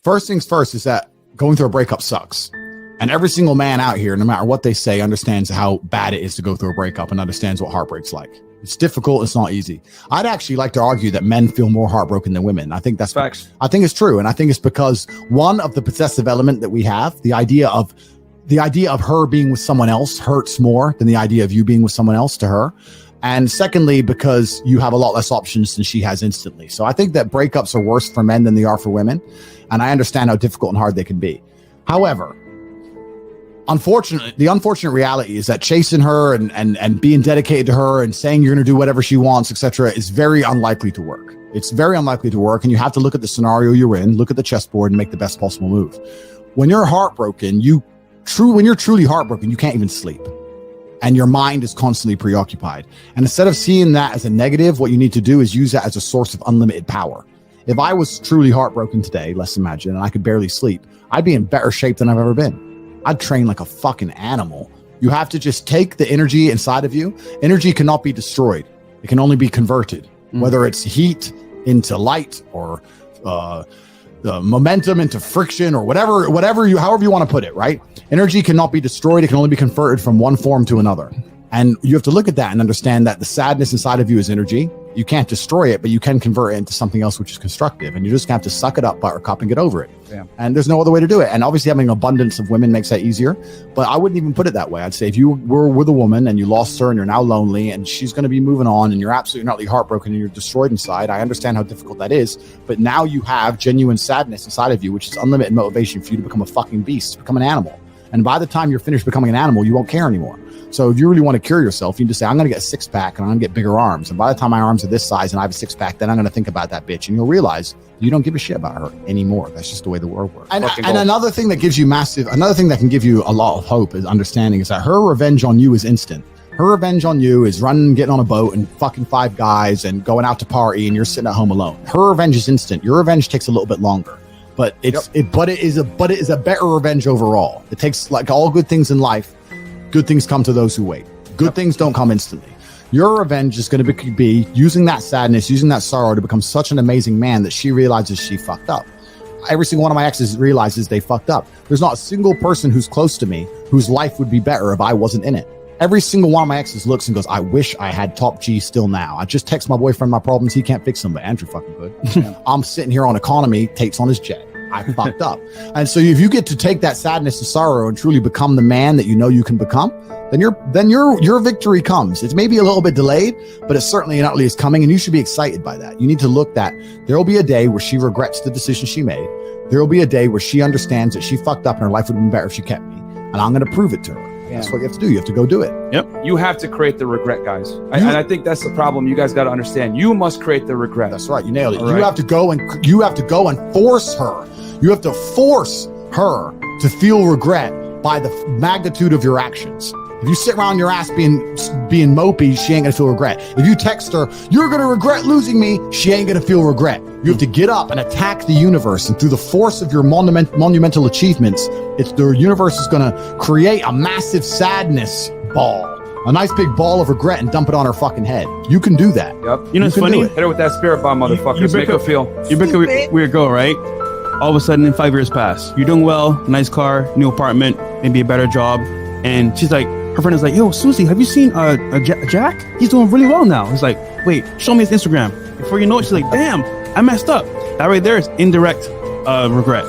First things first is that going through a breakup sucks. And every single man out here, no matter what they say, understands how bad it is to go through a breakup and understands what heartbreak's like. It's difficult. It's not easy. I'd actually like to argue that men feel more heartbroken than women. I think that's facts. I think it's true. And I think it's because one of the possessive element that we have, the idea of her being with someone else hurts more than the idea of you being with someone else to her. And secondly, because you have a lot less options than she has instantly. So I think that breakups are worse for men than they are for women. And I understand how difficult and hard they can be. However, the unfortunate reality is that chasing her and being dedicated to her and saying you're going to do whatever she wants, etc., is very unlikely to work. It's very unlikely to work. And you have to look at the scenario you're in, look at the chessboard and make the best possible move. When you're heartbroken, when you're truly heartbroken, you can't even sleep. And your mind is constantly preoccupied. And instead of seeing that as a negative, what you need to do is use that as a source of unlimited power. If I was truly heartbroken today, let's imagine, and I could barely sleep, I'd be in better shape than I've ever been. I'd train like a fucking animal. You have to just take the energy inside of you. Energy cannot be destroyed. It can only be converted, whether it's heat into light or the momentum into friction or however you want to put it, right? Energy cannot be destroyed. It can only be converted from one form to another. And you have to look at that and understand that the sadness inside of you is energy. You can't destroy it, but you can convert it into something else which is constructive. And you just have to suck it up, buttercup, and get over it. Yeah. And there's no other way to do it. And obviously having an abundance of women makes that easier. But I wouldn't even put it that way. I'd say if you were with a woman and you lost her and you're now lonely and she's going to be moving on and you're absolutely not heartbroken and you're destroyed inside, I understand how difficult that is. But now you have genuine sadness inside of you, which is unlimited motivation for you to become a fucking beast, become an animal. And by the time you're finished becoming an animal, you won't care anymore. So if you really want to cure yourself, you just say, I'm going to get a six pack and I'm going to get bigger arms. And by the time my arms are this size and I have a six pack, then I'm going to think about that bitch. And you'll realize you don't give a shit about her anymore. That's just the way the world works. And another thing that gives you another thing that can give you a lot of hope is understanding is that her revenge on you is instant. Her revenge on you is getting on a boat and fucking 5 guys and going out to party and you're sitting at home alone. Her revenge is instant. Your revenge takes a little bit longer. But it is a better revenge overall. It takes, like all good things in life, good things come to those who wait. Good things don't come instantly. Your revenge is going to be using that sadness, using that sorrow to become such an amazing man that she realizes she fucked up. Every single one of my exes realizes they fucked up. There's not a single person who's close to me whose life would be better if I wasn't in it. Every single one of my exes looks and goes, I wish I had top G still now. I just text my boyfriend my problems. He can't fix them, but Andrew fucking could. Yeah. I'm sitting here on economy, Tate's on his jet. I fucked up. And so if you get to take that sadness and sorrow and truly become the man that you know you can become, then your victory comes. It's maybe a little bit delayed, but it's certainly not least coming, and you should be excited by that. You need to look that there will be a day where she regrets the decision she made. There will be a day where she understands that she fucked up and her life would have been better if she kept me. And I'm going to prove it to her. Yeah. That's what you have to do. You have to go do it. Yep. You have to create the regret, guys. And I think that's the problem. You guys got to understand. You must create the regret. That's right. You nailed it. All you have to go and force her. You have to force her to feel regret by the magnitude of your actions. If you sit around your ass being mopey, she ain't gonna feel regret. If you text her, you're gonna regret losing me, she ain't gonna feel regret. You have to get up and attack the universe, and through the force of your monumental achievements, the universe is gonna create a massive sadness ball. A nice big ball of regret and dump it on her fucking head. You can do that. Yep. You know, it's funny. Hit her with that spirit bomb, motherfuckers. Make her feel. You break a weird girl, right? All of a sudden, 5 years pass. You're doing well, nice car, new apartment, maybe a better job. And she's like, her friend is like, yo, Susie, have you seen Jack? He's doing really well now. He's like, wait, show me his Instagram. Before you know it, she's like, damn, I messed up. That right there is indirect regret.